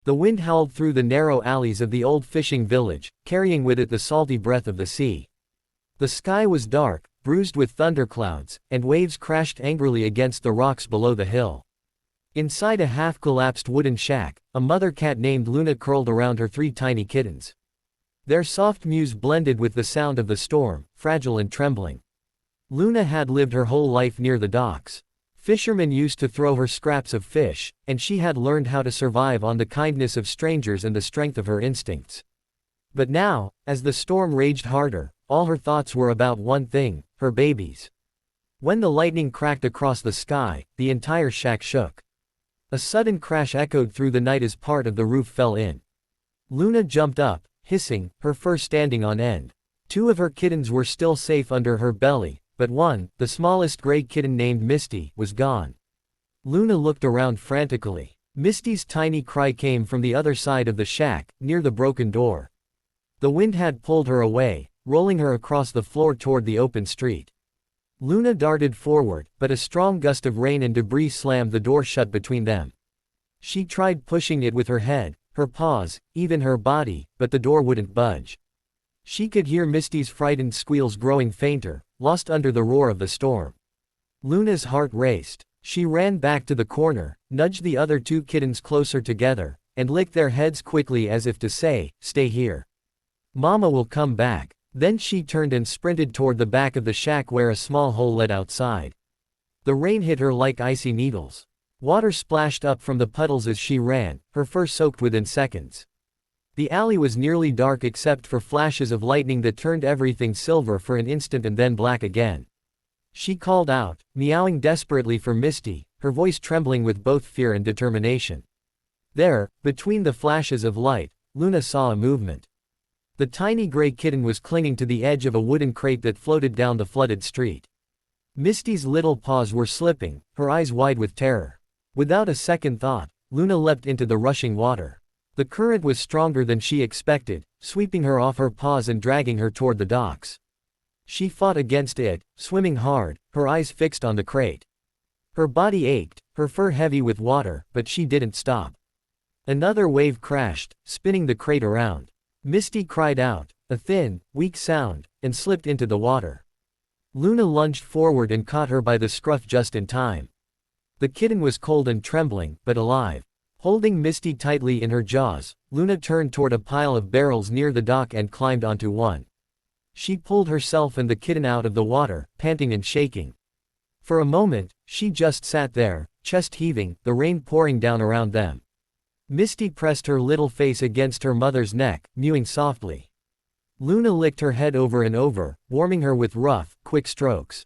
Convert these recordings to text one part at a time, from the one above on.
The wind howled through the narrow alleys of the old fishing village, carrying with it the salty breath of the sea. The sky was dark, bruised with thunderclouds, and waves crashed angrily against the rocks below the hill. Inside a half-collapsed wooden shack, a mother cat named Luna curled around her 3 tiny kittens. Their soft mews blended with the sound of the storm, fragile and trembling. Luna had lived her whole life near the docks. Fishermen used to throw her scraps of fish, and she had learned how to survive on the kindness of strangers and the strength of her instincts. But now, as the storm raged harder, all her thoughts were about one thing: her babies. When the lightning cracked across the sky, the entire shack shook. A sudden crash echoed through the night as part of the roof fell in. Luna jumped up, hissing, her fur standing on end. 2 of her kittens were still safe under her belly, but one, the smallest gray kitten named Misty, was gone. Luna looked around frantically. Misty's tiny cry came from the other side of the shack, near the broken door. The wind had pulled her away, rolling her across the floor toward the open street. Luna darted forward, but a strong gust of rain and debris slammed the door shut between them. She tried pushing it with her head, her paws, even her body, but the door wouldn't budge. She could hear Misty's frightened squeals growing fainter, lost under the roar of the storm. Luna's heart raced. She ran back to the corner, nudged the other 2 kittens closer together, and licked their heads quickly as if to say, "Stay here. Mama will come back." Then she turned and sprinted toward the back of the shack where a small hole led outside. The rain hit her like icy needles. Water splashed up from the puddles as she ran, her fur soaked within seconds. The alley was nearly dark except for flashes of lightning that turned everything silver for an instant and then black again. She called out, meowing desperately for Misty, her voice trembling with both fear and determination. There, between the flashes of light, Luna saw a movement. The tiny gray kitten was clinging to the edge of a wooden crate that floated down the flooded street. Misty's little paws were slipping, her eyes wide with terror. Without a second thought, Luna leapt into the rushing water. The current was stronger than she expected, sweeping her off her paws and dragging her toward the docks. She fought against it, swimming hard, her eyes fixed on the crate. Her body ached, her fur heavy with water, but she didn't stop. Another wave crashed, spinning the crate around. Misty cried out, a thin, weak sound, and slipped into the water. Luna lunged forward and caught her by the scruff just in time. The kitten was cold and trembling, but alive. Holding Misty tightly in her jaws, Luna turned toward a pile of barrels near the dock and climbed onto one. She pulled herself and the kitten out of the water, panting and shaking. For a moment, she just sat there, chest heaving, the rain pouring down around them. Misty pressed her little face against her mother's neck, mewing softly. Luna licked her head over and over, warming her with rough, quick strokes.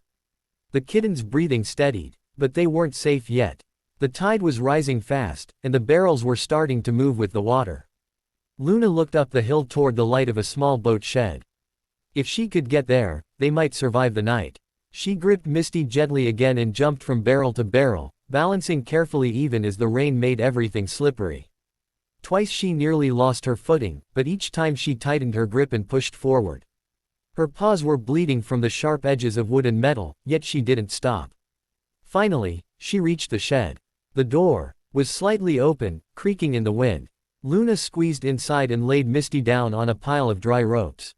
The kitten's breathing steadied, but they weren't safe yet. The tide was rising fast, and the barrels were starting to move with the water. Luna looked up the hill toward the light of a small boat shed. If she could get there, they might survive the night. She gripped Misty gently again and jumped from barrel to barrel, balancing carefully even as the rain made everything slippery. Twice she nearly lost her footing, but each time she tightened her grip and pushed forward. Her paws were bleeding from the sharp edges of wood and metal, yet she didn't stop. Finally, she reached the shed. The door was slightly open, creaking in the wind. Luna squeezed inside and laid Misty down on a pile of dry ropes.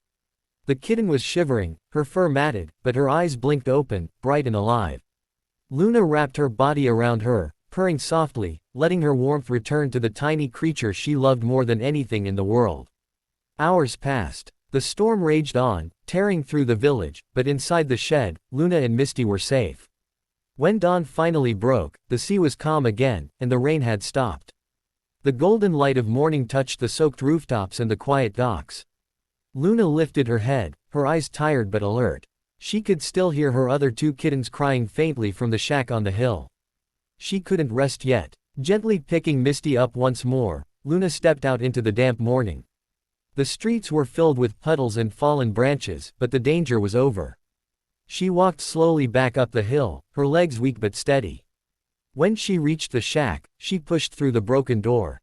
The kitten was shivering, her fur matted, but her eyes blinked open, bright and alive. Luna wrapped her body around her, purring softly, letting her warmth return to the tiny creature she loved more than anything in the world. Hours passed. The storm raged on, tearing through the village, but inside the shed, Luna and Misty were safe. When dawn finally broke, the sea was calm again, and the rain had stopped. The golden light of morning touched the soaked rooftops and the quiet docks. Luna lifted her head, her eyes tired but alert. She could still hear her other 2 kittens crying faintly from the shack on the hill. She couldn't rest yet. Gently picking Misty up once more, Luna stepped out into the damp morning. The streets were filled with puddles and fallen branches, but the danger was over. She walked slowly back up the hill, her legs weak but steady. When she reached the shack, she pushed through the broken door.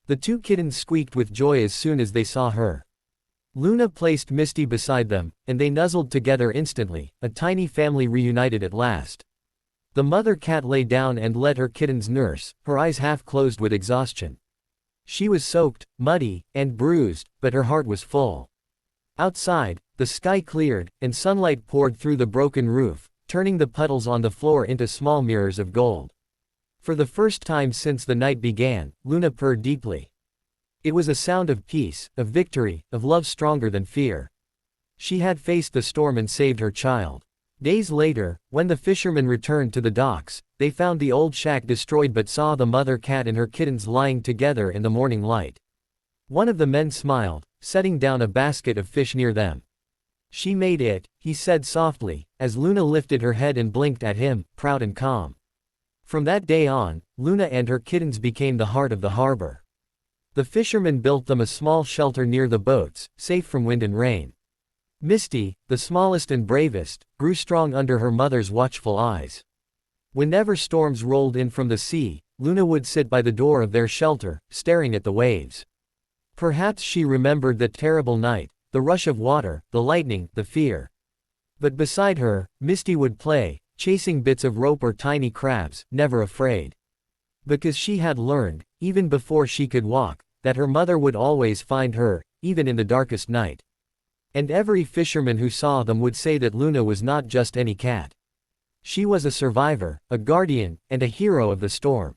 The 2 kittens squeaked with joy as soon as they saw her. Luna placed Misty beside them, and they nuzzled together instantly, a tiny family reunited at last. The mother cat lay down and let her kittens nurse, her eyes half closed with exhaustion. She was soaked, muddy, and bruised, but her heart was full. Outside, the sky cleared, and sunlight poured through the broken roof, turning the puddles on the floor into small mirrors of gold. For the first time since the night began, Luna purred deeply. It was a sound of peace, of victory, of love stronger than fear. She had faced the storm and saved her child. Days later, when the fishermen returned to the docks, they found the old shack destroyed but saw the mother cat and her kittens lying together in the morning light. One of the men smiled, setting down a basket of fish near them. "She made it," he said softly, as Luna lifted her head and blinked at him, proud and calm. From that day on, Luna and her kittens became the heart of the harbor. The fishermen built them a small shelter near the boats, safe from wind and rain. Misty, the smallest and bravest, grew strong under her mother's watchful eyes. Whenever storms rolled in from the sea, Luna would sit by the door of their shelter, staring at the waves. Perhaps she remembered that terrible night, the rush of water, the lightning, the fear. But beside her, Misty would play, chasing bits of rope or tiny crabs, never afraid. Because she had learned, even before she could walk, that her mother would always find her, even in the darkest night. And every fisherman who saw them would say that Luna was not just any cat. She was a survivor, a guardian, and a hero of the storm.